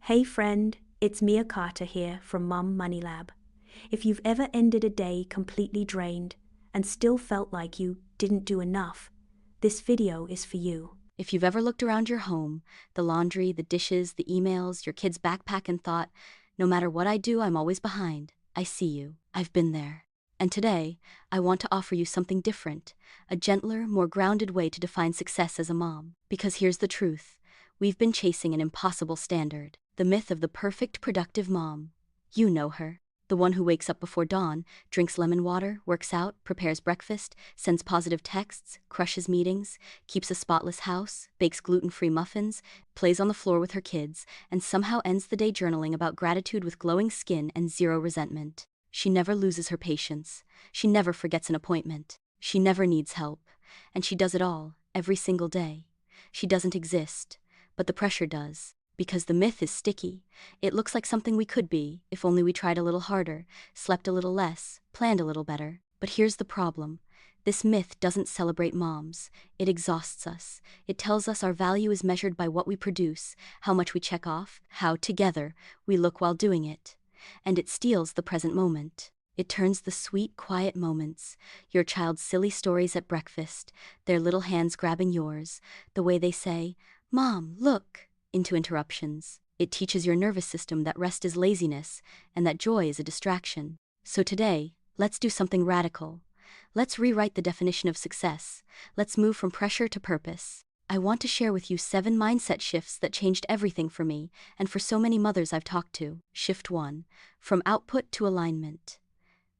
Hey friend, it's Mia Carter here from MomMoneyLab. If you've ever ended a day completely drained and still felt like you didn't do enough, this video is for you. If you've ever looked around your home, the laundry, the dishes, the emails, your kid's backpack and thought, no matter what I do, I'm always behind, I see you. I've been there. And today, I want to offer you something different, a gentler, more grounded way to define success as a mom. Because here's the truth. We've been chasing an impossible standard, the myth of the perfect, productive mom. You know her. The one who wakes up before dawn, drinks lemon water, works out, prepares breakfast, sends positive texts, crushes meetings, keeps a spotless house, bakes gluten-free muffins, plays on the floor with her kids, and somehow ends the day journaling about gratitude with glowing skin and zero resentment. She never loses her patience. She never forgets an appointment. She never needs help. And she does it all, every single day. She doesn't exist, but the pressure does. Because the myth is sticky. It looks like something we could be, if only we tried a little harder, slept a little less, planned a little better. But here's the problem. This myth doesn't celebrate moms. It exhausts us. It tells us our value is measured by what we produce, how much we check off, how, together, we look while doing it. And it steals the present moment. It turns the sweet, quiet moments, your child's silly stories at breakfast, their little hands grabbing yours, the way they say, "Mom, look," into interruptions. It teaches your nervous system that rest is laziness and that joy is a distraction. So today, let's do something radical. Let's rewrite the definition of success. Let's move from pressure to purpose. I want to share with you 7 mindset shifts that changed everything for me and for so many mothers I've talked to. Shift 1. From output to alignment.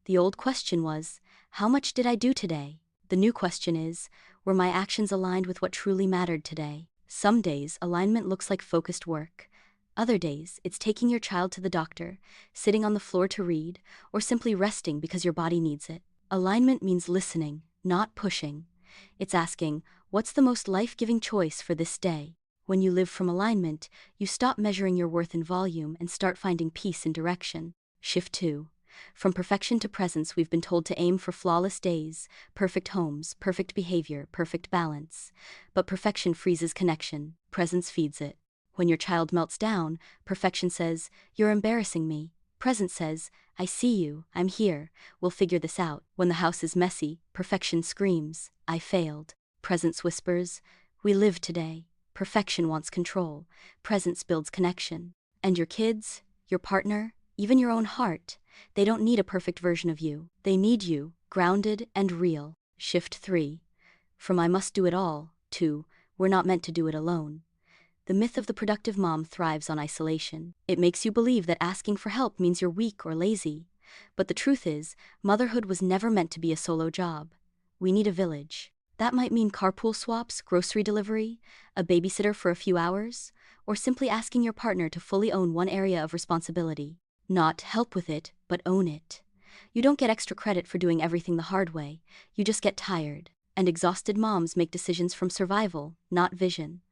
The old question was, how much did I do today? The new question is, were my actions aligned with what truly mattered today? Some days, alignment looks like focused work. Other days, it's taking your child to the doctor, sitting on the floor to read, or simply resting because your body needs it. Alignment means listening, not pushing. It's asking, what's the most life-giving choice for this day? When you live from alignment, you stop measuring your worth in volume and start finding peace in direction. Shift 2. From perfection to presence, we've been told to aim for flawless days, perfect homes, perfect behavior, perfect balance. But perfection freezes connection, presence feeds it. When your child melts down, perfection says, "You're embarrassing me." Presence says, "I see you, I'm here, we'll figure this out." When the house is messy, perfection screams, "I failed." Presence whispers, "We live today." Perfection wants control. Presence builds connection. And your kids, your partner, even your own heart, they don't need a perfect version of you. They need you, grounded and real. Shift 3. From I must do it all, to we're not meant to do it alone. The myth of the productive mom thrives on isolation. It makes you believe that asking for help means you're weak or lazy. But the truth is, motherhood was never meant to be a solo job. We need a village. That might mean carpool swaps, grocery delivery, a babysitter for a few hours, or simply asking your partner to fully own one area of responsibility. Not help with it, but own it. You don't get extra credit for doing everything the hard way. You just get tired. And exhausted moms make decisions from survival, not vision.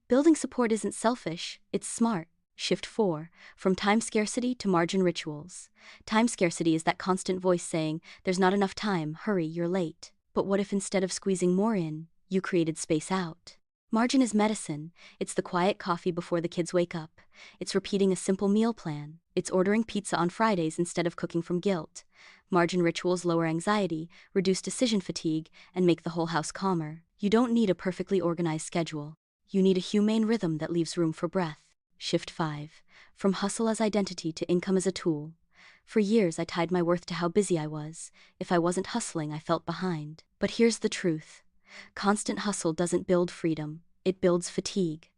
Building support isn't selfish, it's smart. Shift 4. From time scarcity to margin rituals. Time scarcity is that constant voice saying, "There's not enough time, hurry, you're late." But what if instead of squeezing more in, you created space out? Margin is medicine. It's the quiet coffee before the kids wake up. It's repeating a simple meal plan. It's ordering pizza on Fridays instead of cooking from guilt. Margin rituals lower anxiety, reduce decision fatigue, and make the whole house calmer. You don't need a perfectly organized schedule. You need a humane rhythm that leaves room for breath. Shift 5. From hustle as identity to income as a tool. For years, I tied my worth to how busy I was. If I wasn't hustling, I felt behind. But here's the truth. Constant hustle doesn't build freedom, it builds fatigue.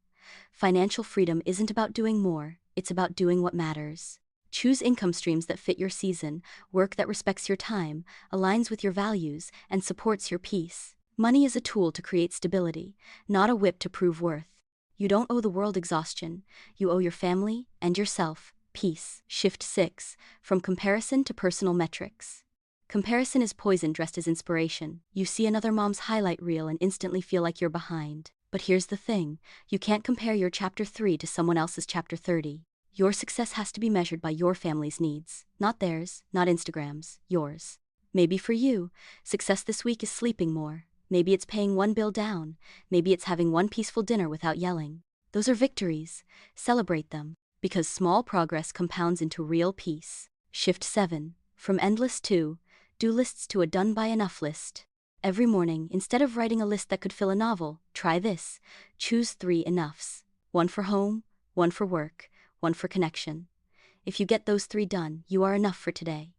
Financial freedom isn't about doing more, it's about doing what matters. Choose income streams that fit your season, work that respects your time, aligns with your values, and supports your peace. Money is a tool to create stability, not a whip to prove worth. You don't owe the world exhaustion, you owe your family and yourself peace. Shift 6. From comparison to personal metrics. Comparison is poison dressed as inspiration. You see another mom's highlight reel and instantly feel like you're behind. But here's the thing, you can't compare your chapter 3 to someone else's chapter 30. Your success has to be measured by your family's needs, not theirs, not Instagram's, yours. Maybe for you, success this week is sleeping more. Maybe it's paying one bill down. Maybe it's having one peaceful dinner without yelling. Those are victories. Celebrate them. Because small progress compounds into real peace. Shift 7. From endless to-do lists to a done-by-enough list. Every morning, instead of writing a list that could fill a novel, try this. Choose 3 enoughs. One for home, one for work, one for connection. If you get those 3 done, you are enough for today.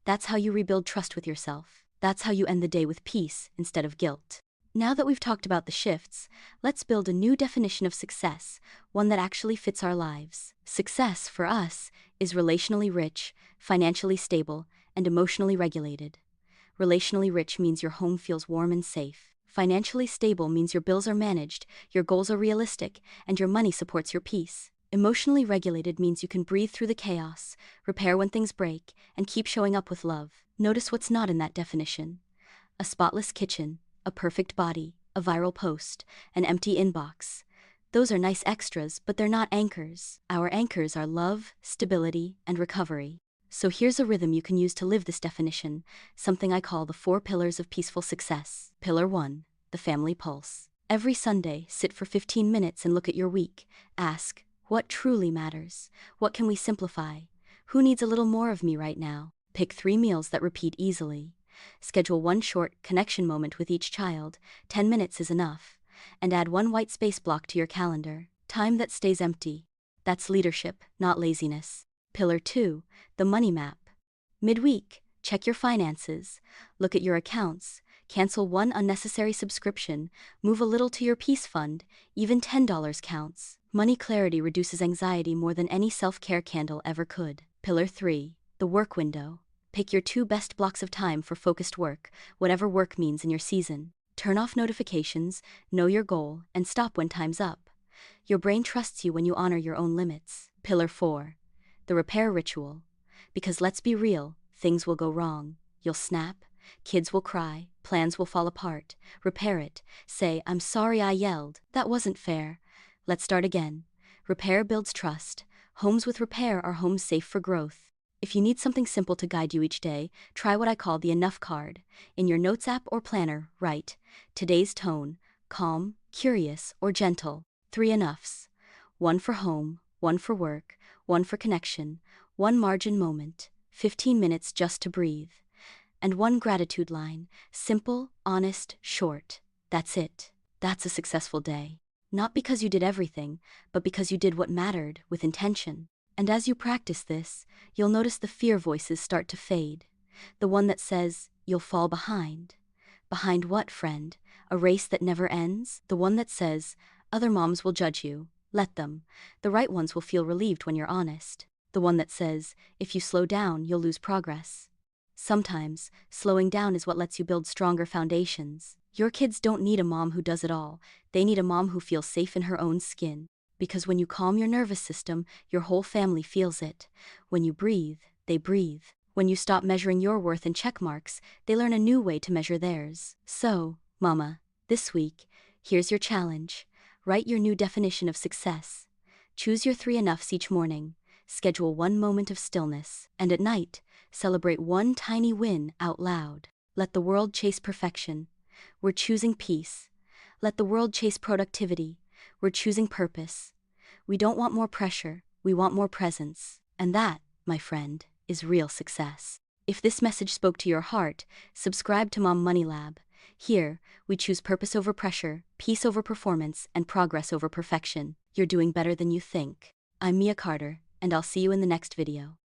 That's how you rebuild trust with yourself. That's how you end the day with peace instead of guilt. Now that we've talked about the shifts, let's build a new definition of success, one that actually fits our lives. Success, for us, is relationally rich, financially stable, and emotionally regulated. Relationally rich means your home feels warm and safe. Financially stable means your bills are managed, your goals are realistic, and your money supports your peace. Emotionally regulated means you can breathe through the chaos, repair when things break, and keep showing up with love. Notice what's not in that definition. A spotless kitchen, a perfect body, a viral post, an empty inbox. Those are nice extras, but they're not anchors. Our anchors are love, stability, and recovery. So here's a rhythm you can use to live this definition, something I call the 4 pillars of peaceful success. Pillar 1, the family pulse. Every Sunday, sit for 15 minutes and look at your week. Ask, what truly matters? What can we simplify? Who needs a little more of me right now? Pick 3 meals that repeat easily. Schedule 1 short connection moment with each child, 10 minutes is enough, and add 1 white space block to your calendar, time that stays empty. That's leadership, not laziness. Pillar 2, the money map. Midweek, check your finances, look at your accounts, cancel 1 unnecessary subscription, move a little to your peace fund, even $10 counts. Money clarity reduces anxiety more than any self-care candle ever could. Pillar 3, the work window. Pick your 2 best blocks of time for focused work, whatever work means in your season. Turn off notifications, know your goal, and stop when time's up. Your brain trusts you when you honor your own limits. Pillar 4, the repair ritual. Because let's be real, things will go wrong. You'll snap, kids will cry, plans will fall apart. Repair it. Say, I'm sorry I yelled. That wasn't fair. Let's start again. Repair builds trust. Homes with repair are homes safe for growth. If you need something simple to guide you each day, try what I call the Enough card. In your notes app or planner, write today's tone, calm, curious, or gentle. 3 enoughs. 1 for home, 1 for work, 1 for connection, 1 margin moment, 15 minutes just to breathe. And 1 gratitude line, simple, honest, short. That's it. That's a successful day. Not because you did everything, but because you did what mattered with intention. And as you practice this, you'll notice the fear voices start to fade. The one that says, you'll fall behind. Behind what, friend? A race that never ends? The one that says, other moms will judge you. Let them. The right ones will feel relieved when you're honest. The one that says, if you slow down, you'll lose progress. Sometimes, slowing down is what lets you build stronger foundations. Your kids don't need a mom who does it all. They need a mom who feels safe in her own skin. Because when you calm your nervous system, your whole family feels it. When you breathe, they breathe. When you stop measuring your worth in check marks, they learn a new way to measure theirs. So, Mama, this week, here's your challenge. Write your new definition of success. Choose your 3 enoughs each morning. Schedule 1 moment of stillness. And at night, celebrate 1 tiny win out loud. Let the world chase perfection. We're choosing peace. Let the world chase productivity. We're choosing purpose. We don't want more pressure, we want more presence. And that, my friend, is real success. If this message spoke to your heart, subscribe to MomMoneyLab. Here, we choose purpose over pressure, peace over performance, and progress over perfection. You're doing better than you think. I'm Mia Carter, and I'll see you in the next video.